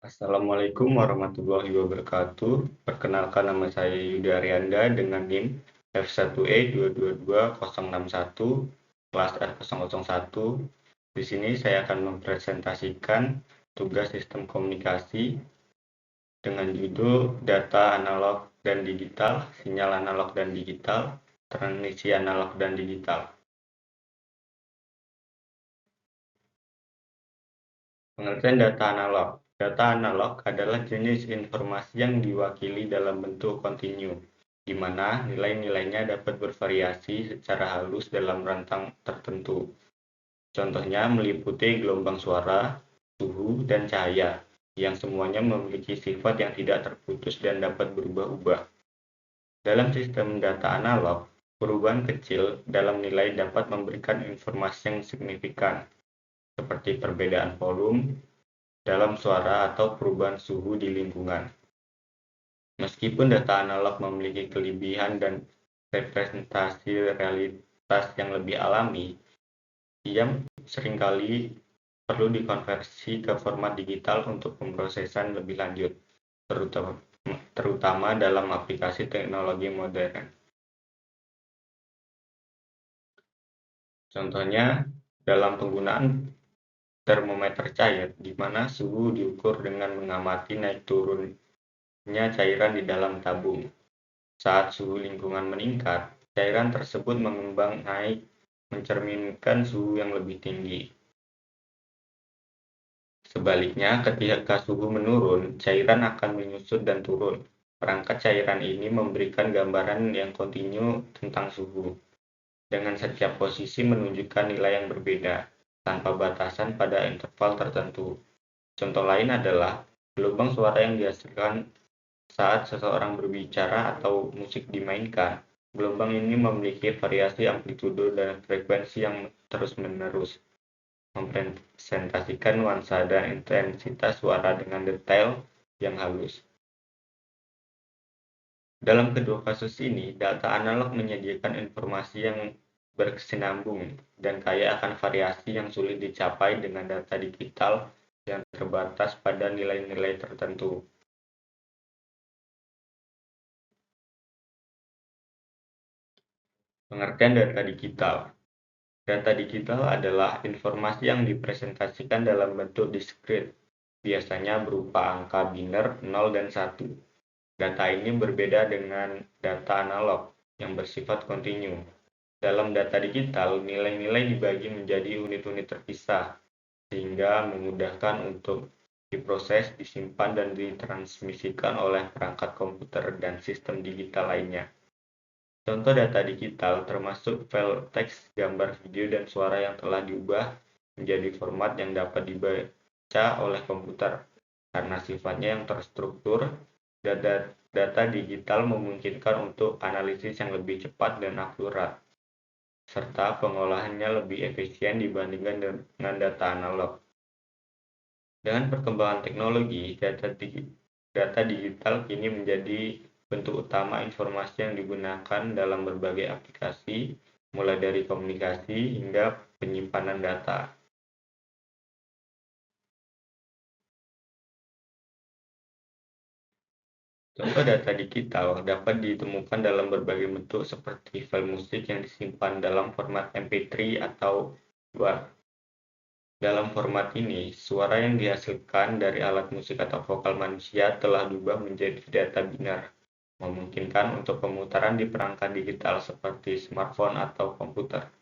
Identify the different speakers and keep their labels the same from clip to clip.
Speaker 1: Assalamualaikum warahmatullahi wabarakatuh. Perkenalkan, nama saya Yuda Arianda dengan NIM F1E222061 kelas R001. Di sini saya akan mempresentasikan tugas sistem komunikasi dengan judul Data Analog dan Digital, Sinyal Analog dan Digital, Transmisi Analog dan Digital. Pengertian data analog. Data analog adalah jenis informasi yang diwakili dalam bentuk kontinu, di mana nilai-nilainya dapat bervariasi secara halus dalam rentang tertentu. Contohnya meliputi gelombang suara, suhu, dan cahaya, yang semuanya memiliki sifat yang tidak terputus dan dapat berubah-ubah. Dalam sistem data analog, perubahan kecil dalam nilai dapat memberikan informasi yang signifikan, seperti perbedaan volume dalam suara atau perubahan suhu di lingkungan. Meskipun data analog memiliki kelebihan dan representasi realitas yang lebih alami, ia seringkali perlu dikonversi ke format digital untuk pemrosesan lebih lanjut, terutama dalam aplikasi teknologi modern. Contohnya, dalam penggunaan termometer cair, di mana suhu diukur dengan mengamati naik turunnya cairan di dalam tabung. Saat suhu lingkungan meningkat, cairan tersebut mengembang naik, mencerminkan suhu yang lebih tinggi. Sebaliknya, ketika suhu menurun, cairan akan menyusut dan turun. Perangkat cairan ini memberikan gambaran yang kontinu tentang suhu, dengan setiap posisi menunjukkan nilai yang berbeda, tanpa batasan pada interval tertentu. Contoh lain adalah gelombang suara yang dihasilkan saat seseorang berbicara atau musik dimainkan. Gelombang ini memiliki variasi amplitudo dan frekuensi yang terus-menerus, mempresentasikan nuansa dan intensitas suara dengan detail yang halus. Dalam kedua kasus ini, data analog menyediakan informasi yang berkesinambung dan kaya akan variasi yang sulit dicapai dengan data digital yang terbatas pada nilai-nilai tertentu. Pengertian data digital. Data digital adalah informasi yang dipresentasikan dalam bentuk diskrit, biasanya berupa angka biner 0 dan 1. Data ini berbeda dengan data analog yang bersifat kontinu. Dalam data digital, nilai-nilai dibagi menjadi unit-unit terpisah, sehingga memudahkan untuk diproses, disimpan, dan ditransmisikan oleh perangkat komputer dan sistem digital lainnya. Contoh data digital termasuk file teks, gambar, video, dan suara yang telah diubah menjadi format yang dapat dibaca oleh komputer. Karena sifatnya yang terstruktur, data digital memungkinkan untuk analisis yang lebih cepat dan akurat, serta pengolahannya lebih efisien dibandingkan dengan data analog. Dengan perkembangan teknologi, data digital kini menjadi bentuk utama informasi yang digunakan dalam berbagai aplikasi, mulai dari komunikasi hingga penyimpanan data. Contoh data digital dapat ditemukan dalam berbagai bentuk seperti file musik yang disimpan dalam format MP3 atau WAV. Dalam format ini, suara yang dihasilkan dari alat musik atau vokal manusia telah diubah menjadi data biner, memungkinkan untuk pemutaran di perangkat digital seperti smartphone atau komputer.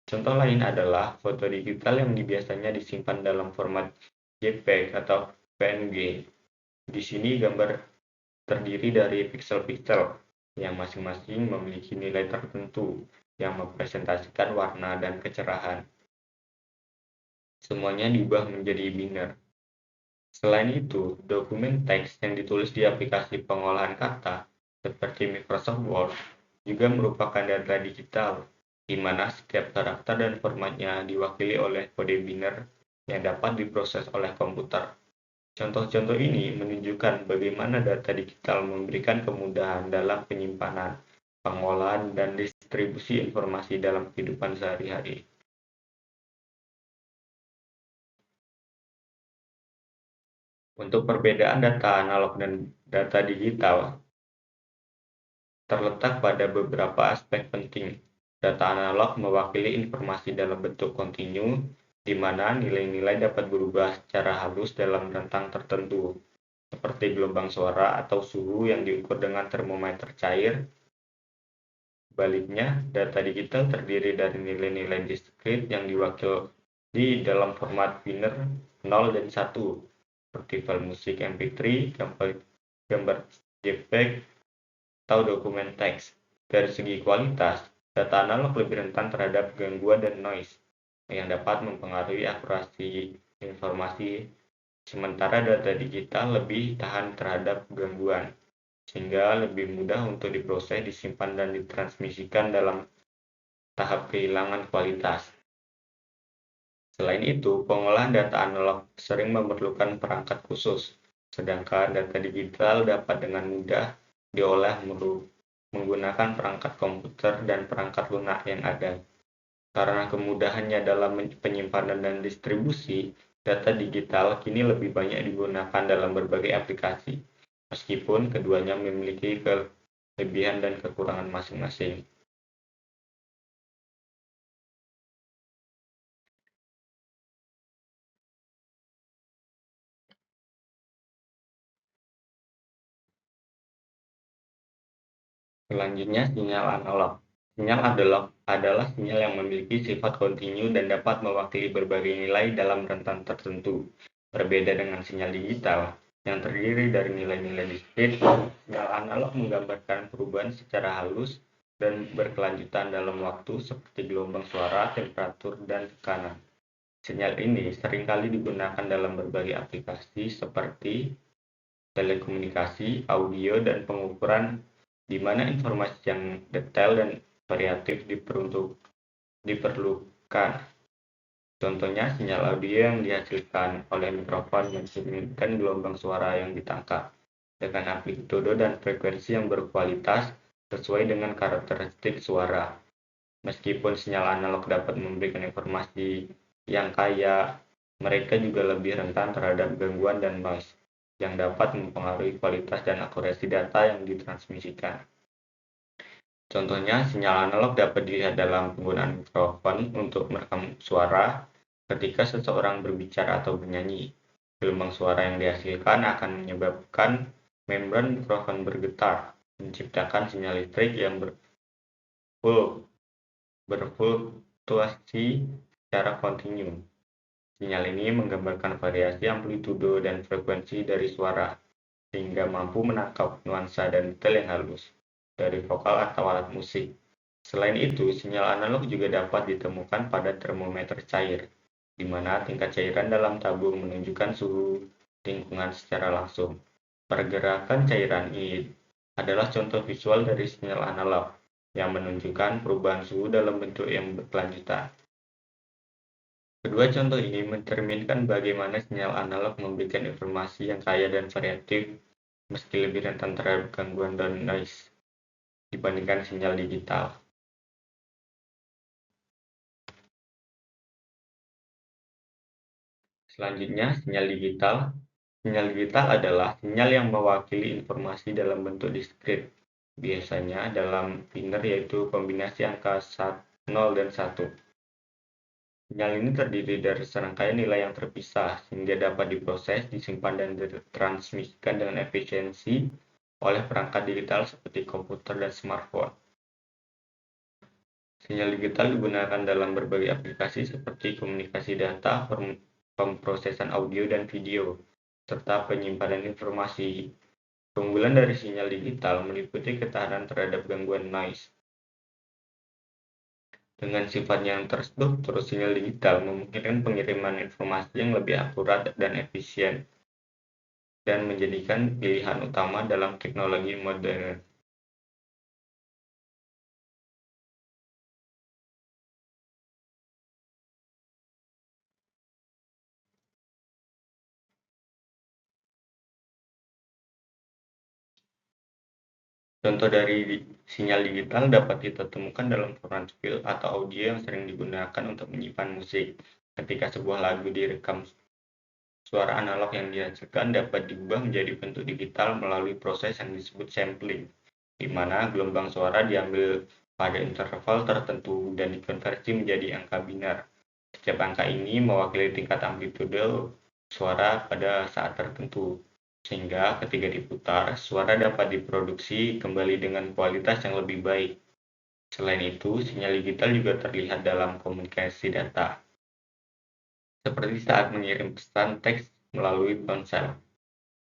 Speaker 1: Contoh lain adalah foto digital yang biasanya disimpan dalam format JPEG atau PNG. Di sini gambar terdiri dari piksel-piksel yang masing-masing memiliki nilai tertentu yang mempresentasikan warna dan kecerahan. Semuanya diubah menjadi biner. Selain itu, dokumen teks yang ditulis di aplikasi pengolahan kata seperti Microsoft Word juga merupakan data digital, di mana setiap karakter dan formatnya diwakili oleh kode biner yang dapat diproses oleh komputer. Contoh-contoh ini menunjukkan bagaimana data digital memberikan kemudahan dalam penyimpanan, pengolahan, dan distribusi informasi dalam kehidupan sehari-hari. Untuk perbedaan data analog dan data digital terletak pada beberapa aspek penting. Data analog mewakili informasi dalam bentuk kontinu, di mana nilai-nilai dapat berubah secara halus dalam rentang tertentu, seperti gelombang suara atau suhu yang diukur dengan termometer cair. Sebaliknya, data digital terdiri dari nilai-nilai diskrit yang diwakili dalam format biner 0 dan 1, seperti file musik MP3, gambar JPEG, atau dokumen teks. Dari segi kualitas, data analog lebih rentan terhadap gangguan dan noise yang dapat mempengaruhi akurasi informasi, sementara data digital lebih tahan terhadap gangguan, sehingga lebih mudah untuk diproses, disimpan, dan ditransmisikan dalam tahap kehilangan kualitas. Selain itu, pengolahan data analog sering memerlukan perangkat khusus, sedangkan data digital dapat dengan mudah diolah menggunakan perangkat komputer dan perangkat lunak yang ada. Karena kemudahannya dalam penyimpanan dan distribusi, data digital kini lebih banyak digunakan dalam berbagai aplikasi, meskipun keduanya memiliki kelebihan dan kekurangan masing-masing. Selanjutnya, sinyal analog. Sinyal analog adalah sinyal yang memiliki sifat kontinu dan dapat mewakili berbagai nilai dalam rentang tertentu. Berbeda dengan sinyal digital, yang terdiri dari nilai-nilai diskrit, sinyal analog menggambarkan perubahan secara halus dan berkelanjutan dalam waktu seperti gelombang suara, temperatur, dan tekanan. Sinyal ini seringkali digunakan dalam berbagai aplikasi seperti telekomunikasi, audio, dan pengukuran di mana informasi yang detail dan variatif diperlukan. Contohnya, sinyal audio yang dihasilkan oleh mikrofon mencerminkan gelombang suara yang ditangkap dengan amplitudo dan frekuensi yang berkualitas sesuai dengan karakteristik suara. Meskipun sinyal analog dapat memberikan informasi yang kaya, mereka juga lebih rentan terhadap gangguan dan noise yang dapat mempengaruhi kualitas dan akurasi data yang ditransmisikan. Contohnya, sinyal analog dapat dilihat dalam penggunaan mikrofon untuk merekam suara ketika seseorang berbicara atau bernyanyi. Gelombang suara yang dihasilkan akan menyebabkan membran mikrofon bergetar, menciptakan sinyal listrik yang berfluktuasi secara kontinu. Sinyal ini menggambarkan variasi amplitudo dan frekuensi dari suara, sehingga mampu menangkap nuansa dan detail yang halus dari vokal atau alat musik. Selain itu, sinyal analog juga dapat ditemukan pada termometer cair, di mana tingkat cairan dalam tabung menunjukkan suhu lingkungan secara langsung. Pergerakan cairan ini adalah contoh visual dari sinyal analog yang menunjukkan perubahan suhu dalam bentuk yang berkelanjutan. Kedua contoh ini mencerminkan bagaimana sinyal analog memberikan informasi yang kaya dan variatif meski lebih rentan terhadap gangguan dan noise dibandingkan sinyal digital. Selanjutnya, sinyal digital. Sinyal digital adalah sinyal yang mewakili informasi dalam bentuk diskrit, biasanya dalam biner yaitu kombinasi angka 0 dan 1. Sinyal ini terdiri dari serangkaian nilai yang terpisah, sehingga dapat diproses, disimpan, dan ditransmisikan dengan efisiensi oleh perangkat digital seperti komputer dan smartphone. Sinyal digital digunakan dalam berbagai aplikasi seperti komunikasi data, pemrosesan audio dan video, serta penyimpanan informasi. Keunggulan dari sinyal digital meliputi ketahanan terhadap gangguan noise. Dengan sifatnya yang terstruktur, sinyal digital memungkinkan pengiriman informasi yang lebih akurat dan efisien, dan menjadikan pilihan utama dalam teknologi modern. Contoh dari sinyal digital dapat kita temukan dalam format file atau audio yang sering digunakan untuk menyimpan musik. Ketika sebuah lagu direkam Suara analog yang dihasilkan dapat diubah menjadi bentuk digital melalui proses yang disebut sampling, di mana gelombang suara diambil pada interval tertentu dan dikonversi menjadi angka biner. Setiap angka ini mewakili tingkat amplitude suara pada saat tertentu, sehingga ketika diputar, suara dapat diproduksi kembali dengan kualitas yang lebih baik. Selain itu, sinyal digital juga terlihat dalam komunikasi data, seperti saat mengirim pesan teks melalui ponsel.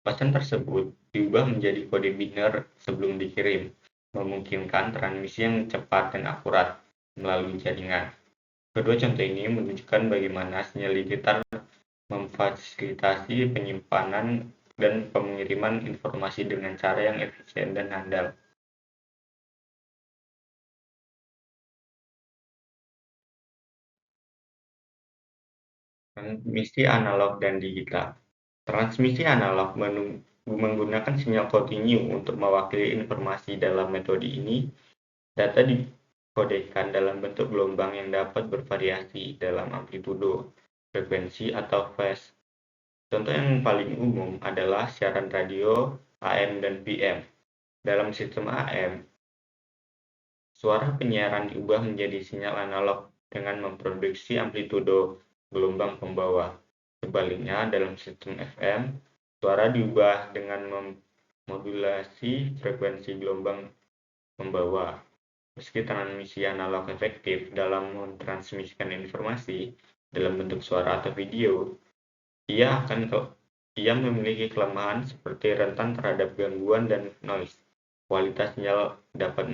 Speaker 1: Pesan tersebut diubah menjadi kode biner sebelum dikirim, memungkinkan transmisi yang cepat dan akurat melalui jaringan. Kedua contoh ini menunjukkan bagaimana sinyal digital memfasilitasi penyimpanan dan pengiriman informasi dengan cara yang efisien dan handal. Transmisi analog dan digital. Transmisi analog menggunakan sinyal kontinu untuk mewakili informasi. Dalam metode ini, data dikodekan dalam bentuk gelombang yang dapat bervariasi dalam amplitudo, frekuensi, atau phase. Contoh yang paling umum adalah siaran radio AM dan PM. Dalam sistem AM, suara penyiaran diubah menjadi sinyal analog dengan memproduksi amplitudo gelombang pembawa. Sebaliknya, dalam sistem FM, suara diubah dengan memodulasi frekuensi gelombang pembawa. Meski transmisi analog efektif dalam mentransmisikan informasi dalam bentuk suara atau video, ia memiliki kelemahan seperti rentan terhadap gangguan dan noise. Kualitas sinyal dapat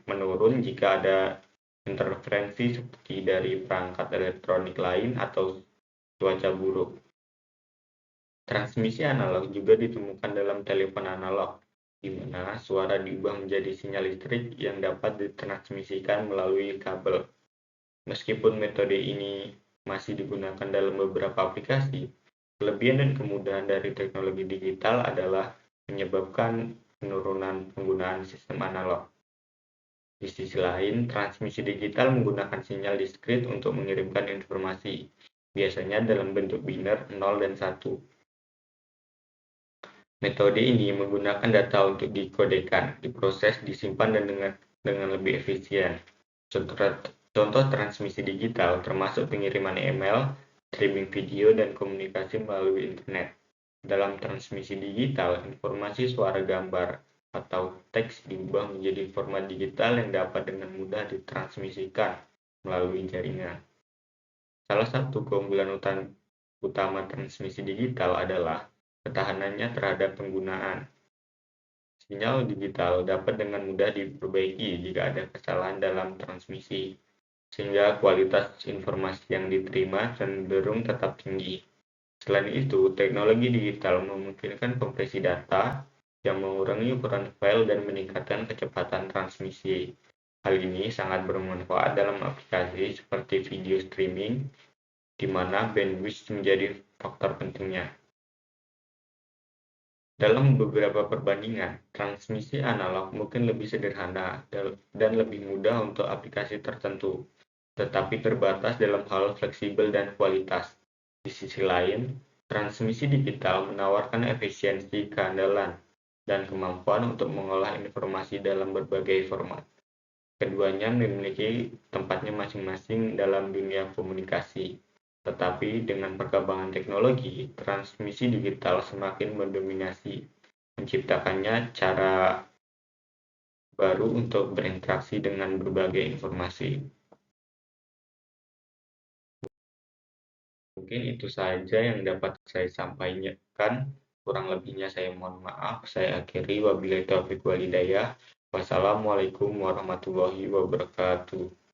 Speaker 1: menurun jika ada interferensi seperti dari perangkat elektronik lain atau cuaca buruk. Transmisi analog juga ditemukan dalam telepon analog, di mana suara diubah menjadi sinyal listrik yang dapat ditransmisikan melalui kabel. Meskipun metode ini masih digunakan dalam beberapa aplikasi, kelebihan dan kemudahan dari teknologi digital adalah menyebabkan penurunan penggunaan sistem analog. Di sisi lain, transmisi digital menggunakan sinyal diskrit untuk mengirimkan informasi, biasanya dalam bentuk biner 0 dan 1. Metode ini menggunakan data untuk dikodekan, diproses, disimpan, dan dengan lebih efisien. Contoh transmisi digital termasuk pengiriman email, streaming video, dan komunikasi melalui internet. Dalam transmisi digital, informasi suara, gambar, atau teks diubah menjadi format digital yang dapat dengan mudah ditransmisikan melalui jaringan. Salah satu keunggulan utama transmisi digital adalah ketahanannya terhadap penggunaan. Sinyal digital dapat dengan mudah diperbaiki jika ada kesalahan dalam transmisi, sehingga kualitas informasi yang diterima cenderung tetap tinggi. Selain itu, teknologi digital memungkinkan kompresi data yang mengurangi ukuran file dan meningkatkan kecepatan transmisi. Hal ini sangat bermanfaat dalam aplikasi seperti video streaming, di mana bandwidth menjadi faktor pentingnya. Dalam beberapa perbandingan, transmisi analog mungkin lebih sederhana dan lebih mudah untuk aplikasi tertentu, tetapi terbatas dalam hal fleksibel dan kualitas. Di sisi lain, transmisi digital menawarkan efisiensi, keandalan, dan kemampuan untuk mengolah informasi dalam berbagai format. Keduanya memiliki tempatnya masing-masing dalam dunia komunikasi. Tetapi dengan perkembangan teknologi, transmisi digital semakin mendominasi, menciptakannya cara baru untuk berinteraksi dengan berbagai informasi. Mungkin itu saja yang dapat saya sampaikan. Kurang lebihnya saya mohon maaf. Saya akhiri, wabillahi taufiq walhidayah. Wassalamualaikum warahmatullahi wabarakatuh.